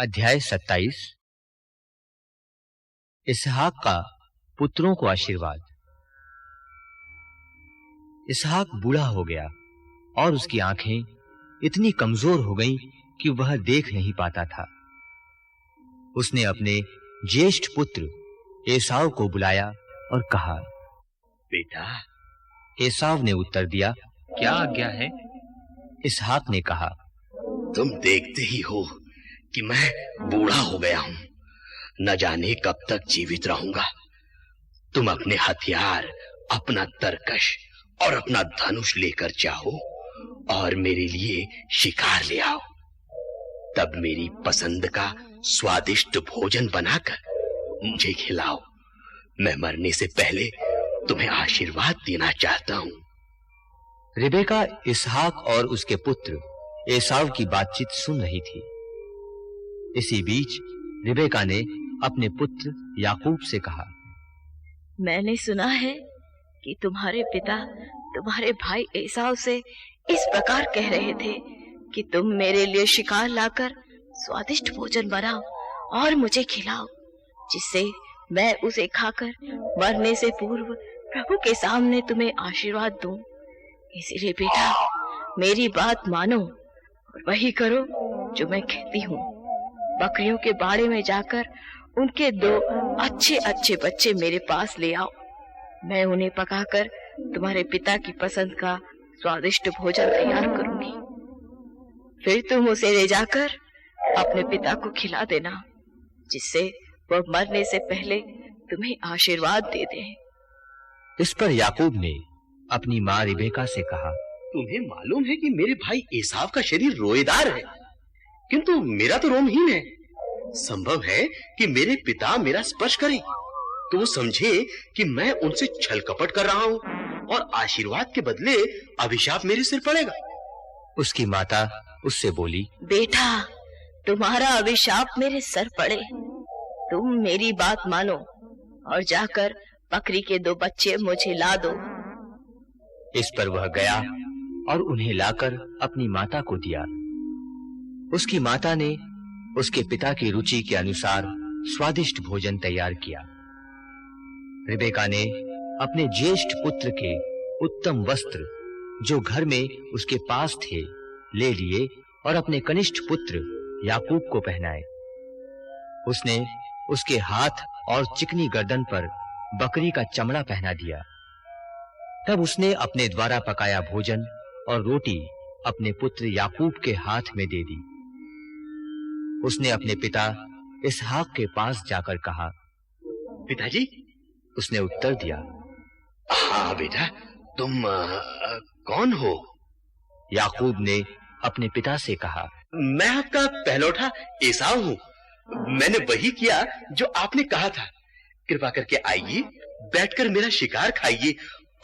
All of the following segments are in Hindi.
अध्याय 27। इसहाक का पुत्रों को आशीर्वाद। इसहाक बूढ़ा हो गया और उसकी आंखें इतनी कमजोर हो गईं कि वह देख नहीं पाता था। उसने अपने ज्येष्ठ पुत्र एसाव को बुलाया और कहा, बेटा। एसाव ने उत्तर दिया, क्या आज्ञा है? इसहाक ने कहा, तुम देखते ही हो कि मैं बूढ़ा हो गया हूं, न जाने कब तक जीवित रहूंगा। तुम अपने हथियार, अपना तरकश और अपना धनुष लेकर जाओ और मेरे लिए शिकार ले आओ। तब मेरी पसंद का स्वादिष्ट भोजन बनाकर मुझे खिलाओ। मैं मरने से पहले तुम्हें आशीर्वाद देना चाहता हूं। रिबेका इसहाक और उसके पुत्र एसाव की बातचीत सुन रही थी। इसी बीच रिबेका ने अपने पुत्र याकूब से कहा, मैंने सुना है कि तुम्हारे पिता तुम्हारे भाई एसाव से इस प्रकार कह रहे थे कि तुम मेरे लिए शिकार लाकर स्वादिष्ट भोजन बनाओ और मुझे खिलाओ, जिससे मैं उसे खाकर मरने से पूर्व प्रभु के सामने तुम्हें आशीर्वाद दूं। इसीलिए बेटा, मेरी बात मानो और वही करो जो मैं कहती हूँ। बकरियों के बाड़े में जाकर उनके 2 अच्छे अच्छे बच्चे मेरे पास ले आओ। मैं उन्हें पकाकर तुम्हारे पिता की पसंद का स्वादिष्ट भोजन तैयार करूंगी। फिर तुम उसे ले जाकर अपने पिता को खिला देना, जिससे वह मरने से पहले तुम्हें आशीर्वाद दे दे। इस पर याकूब ने अपनी माँ रिबेका से कहा, तुम्हें मालूम है कि मेरे भाई एसाव का शरीर रोएदार है, किंतु मेरा तो रोमहीन है। संभव है कि मेरे पिता मेरा स्पर्श करें तो वो समझे कि मैं उनसे छल कपट कर रहा हूं और आशीर्वाद के बदले अभिशाप मेरे सिर पड़ेगा। उसकी माता उससे बोली, बेटा, तुम्हारा अभिशाप मेरे सर पड़े। तुम मेरी बात मानो और जाकर बकरी के 2 बच्चे मुझे ला दो। इस पर वह गया और उन्हें लाकर अपनी माता को दिया। उसकी माता ने उसके पिता की रुचि के अनुसार स्वादिष्ट भोजन तैयार किया। रिबेका ने अपने ज्येष्ठ पुत्र के उत्तम वस्त्र जो घर में उसके पास थे ले लिए और अपने कनिष्ठ पुत्र याकूब को पहनाए। उसने उसके हाथ और चिकनी गर्दन पर बकरी का चमड़ा पहना दिया। तब उसने अपने द्वारा पकाया भोजन और रोटी अपने पुत्र याकूब के हाथ में दे दी। उसने अपने पिता इसहाक के पास जाकर कहा, पिताजी। उसने उत्तर दिया, हाँ बेटा, तुम कौन हो? याकूब ने अपने पिता से कहा, मैं आपका पहलौठा एसाव हूँ। मैंने वही किया जो आपने कहा था। कृपा करके आइए, बैठकर मेरा शिकार खाइए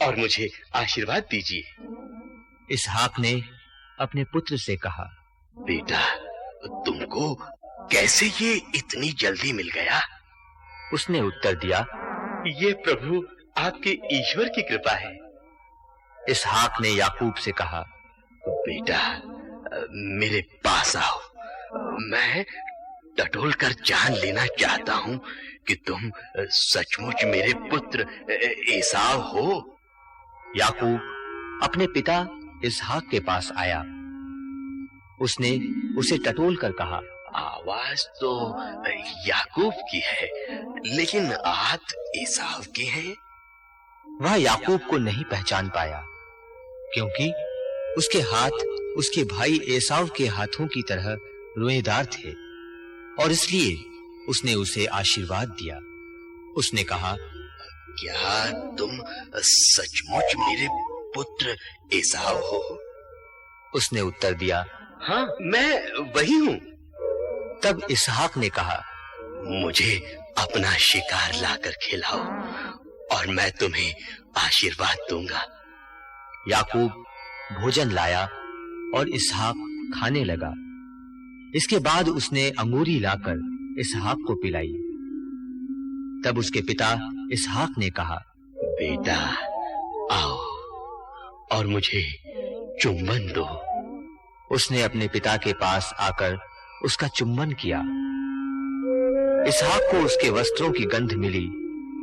और मुझे आशीर्वाद दीजिए। इसहाक ने अपने पुत्र से कहा, बेटा, तुमको कैसे ये इतनी जल्दी मिल गया? उसने उत्तर दिया, ये प्रभु आपके ईश्वर की कृपा है। इसहाक ने याकूब से कहा, बेटा, मेरे पास आओ। मैं टटोल कर जान लेना चाहता हूँ कि तुम सचमुच मेरे पुत्र एसाव हो। याकूब अपने पिता इसहाक के पास आया। उसने उसे टटोल कर कहा, आवाज तो याकूब की है, लेकिन हाथ एसाव के हैं। वह याकूब को नहीं पहचान पाया, क्योंकि उसके हाथ उसके भाई एसाव के हाथों की तरह रोएदार थे, और इसलिए उसने उसे आशीर्वाद दिया। उसने कहा, क्या तुम सचमुच मेरे पुत्र एसाव हो? उसने उत्तर दिया, हाँ, मैं वही हूँ। तब इसहाक ने कहा, मुझे अपना शिकार लाकर खिलाओ और मैं तुम्हें आशीर्वाद दूंगा। याकूब भोजन लाया और इसहाक खाने लगा। इसके बाद उसने अंगूरी लाकर इसहाक को पिलाई। तब उसके पिता इसहाक ने कहा, बेटा, आओ और मुझे चुम्बन दो। उसने अपने पिता के पास आकर उसका चुम्बन किया। इसहाक को उसके वस्त्रों की गंध मिली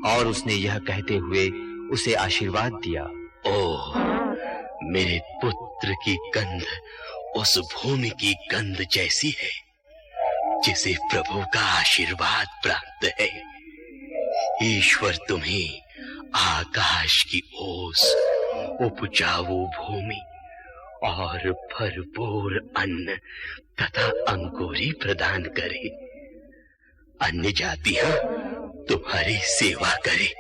और उसने यह कहते हुए उसे आशीर्वाद दिया। ओह, मेरे पुत्र की गंध उस भूमि की गंध जैसी है जिसे प्रभु का आशीर्वाद प्राप्त है। ईश्वर तुम्हें आकाश की ओस, उपजाऊ भूमि और भरपूर अन्न तथा अंकुरी प्रदान करे। अन्य जातियां तुम्हारी सेवा करे,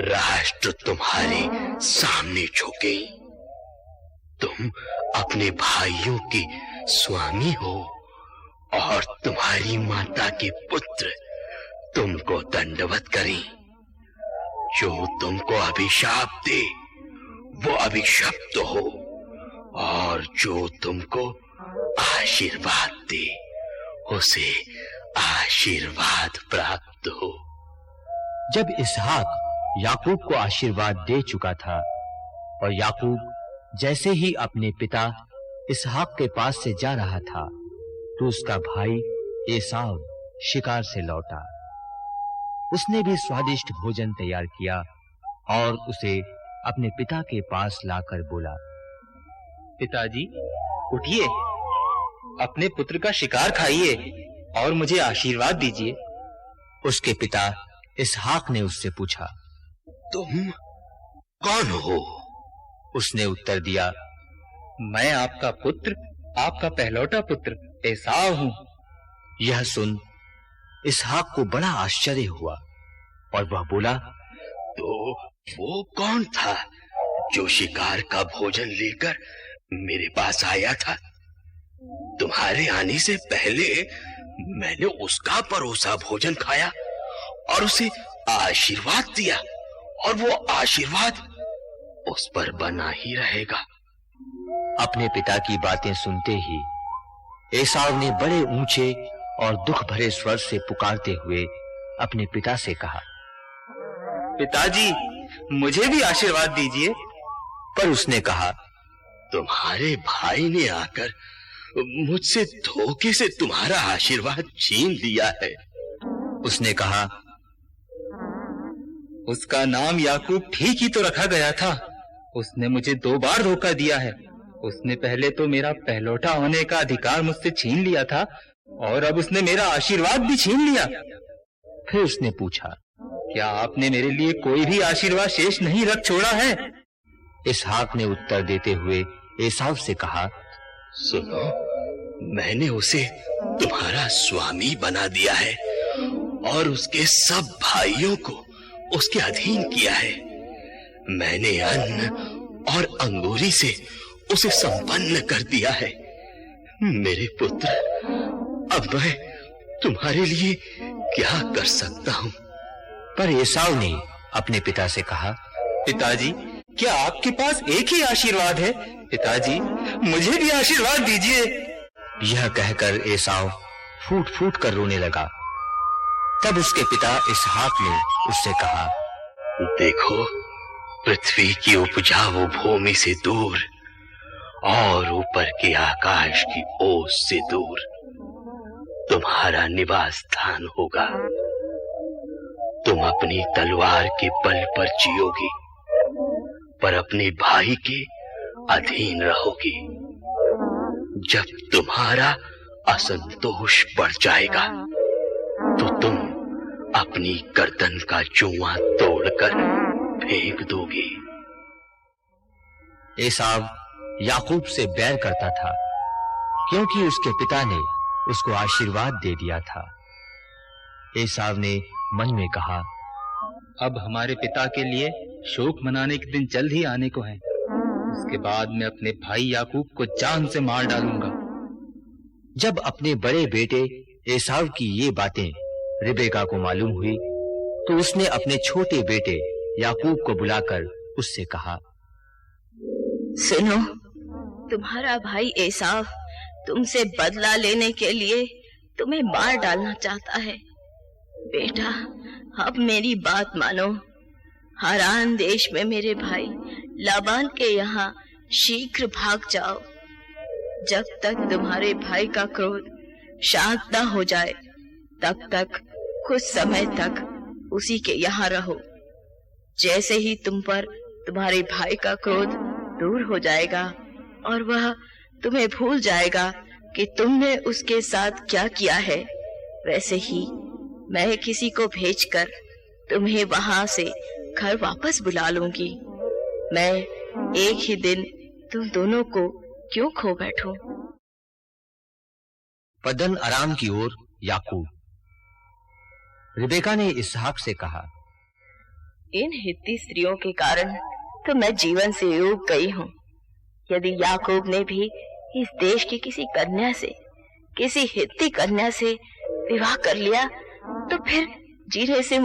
राष्ट्र तुम्हारे सामने झुके। तुम अपने भाइयों के स्वामी हो और तुम्हारी माता के पुत्र तुमको दंडवत करें। जो तुमको अभिशाप दे वो अभिशप्त हो, और जो तुमको आशीर्वाद दे उसे आशीर्वाद प्राप्त हो। जब इसहाक याकूब को आशीर्वाद दे चुका था और याकूब जैसे ही अपने पिता इसहाक के पास से जा रहा था तो उसका भाई एसाव शिकार से लौटा। उसने भी स्वादिष्ट भोजन तैयार किया और उसे अपने पिता के पास लाकर बोला, पिताजी, उठिए, अपने पुत्र का शिकार खाइए और मुझे आशीर्वाद दीजिए। उसके पिता इसहाक ने उससे पूछा, तुम कौन हो? उसने उत्तर दिया, मैं आपका पुत्र, आपका पहलौठा पुत्र एसाव हूं। यह सुन इसहाक को बड़ा आश्चर्य हुआ और वह बोला, तो वो कौन था जो शिकार का भोजन लेकर मेरे पास आया था? तुम्हारे आने से पहले मैंने उसका परोसा भोजन खाया और उसे आशीर्वाद दिया, और वो आशीर्वाद उस पर बना ही रहेगा। अपने पिता की बातें सुनते ही एसाव ने बड़े ऊंचे और दुख भरे स्वर से पुकारते हुए अपने पिता से कहा, पिताजी, मुझे भी आशीर्वाद दीजिए। पर उसने कहा, तुम्हारे भाई ने आकर मुझसे धोखे से तुम्हारा आशीर्वाद छीन लिया है। उसने कहा, उसका नाम याकूब ठीक ही तो रखा गया था। उसने मुझे 2 बार धोखा दिया है। उसने पहले तो मेरा पहलौठा होने का अधिकार मुझसे छीन लिया था और अब उसने मेरा आशीर्वाद भी छीन लिया। फिर उसने पूछा, क्या आपने मेरे लिए कोई भी आशीर्वाद शेष नहीं रख छोड़ा है? इसहाक ने उत्तर देते हुए एसाव से कहा, सुनो, मैंने उसे तुम्हारा स्वामी बना दिया है और उसके सब भाइयों को उसके अधीन किया है। मैंने अन्न और अंगूरी से उसे संपन्न कर दिया है। मेरे पुत्र, अब मैं तुम्हारे लिए क्या कर सकता हूँ? पर एसाव ने अपने पिता से कहा, पिताजी, क्या आपके पास एक ही आशीर्वाद है? पिताजी, मुझे भी आशीर्वाद दीजिए। यह कहकर एसाव फूट फूट कर रोने लगा। तब उसके पिता इसहाक ने उससे कहा, देखो, पृथ्वी की उपजाऊ भूमि से दूर और ऊपर के आकाश की ओस से दूर तुम्हारा निवास स्थान होगा। तुम अपनी तलवार के बल पर जियोगे, पर अपने भाई के अधीन रहोगे। जब तुम्हारा असंतोष बढ़ जाएगा तो तुम अपनी गर्दन का जुआ तोड़कर फेंक दोगे। एसाव याकूब से बैर करता था क्योंकि उसके पिता ने उसको आशीर्वाद दे दिया था। एसाव ने मन में कहा, अब हमारे पिता के लिए शोक मनाने के दिन जल्द ही आने को है। उसके बाद मैं अपने भाई याकूब को जान से मार डालूंगा। जब अपने बड़े बेटे एसाव की ये बातें रिबेका को मालूम हुई तो उसने अपने छोटे बेटे याकूब को बुलाकर उससे कहा, सुनो, तुम्हारा भाई एसाव तुमसे बदला लेने के लिए तुम्हें मार डालना चाहता है। बेटा, अब मेरी बात मानो। हारान देश में मेरे भाई लाबान के यहाँ शीघ्र भाग जाओ। जब तक तुम्हारे भाई का क्रोध शांत न हो जाए तब तक कुछ समय तक उसी के यहाँ रहो। जैसे ही तुम पर तुम्हारे भाई का क्रोध दूर हो जाएगा और वह तुम्हें भूल जाएगा कि तुमने उसके साथ क्या किया है, वैसे ही मैं किसी को भेजकर तुम्हें वहां से घर वापस बुला लूंगी। मैं एक ही दिन तुम दोनों को क्यों खो बैठूं? पद्दन अराम की ओर याकूब। रिबेका ने इसहाक से कहा, इन हित्ती स्त्रियों के कारण तो मैं जीवन से ऊब गई हूँ। यदि याकूब ने भी इस देश की किसी कन्या से, किसी हित्ती कन्या से विवाह कर लिया तो फिर जीने से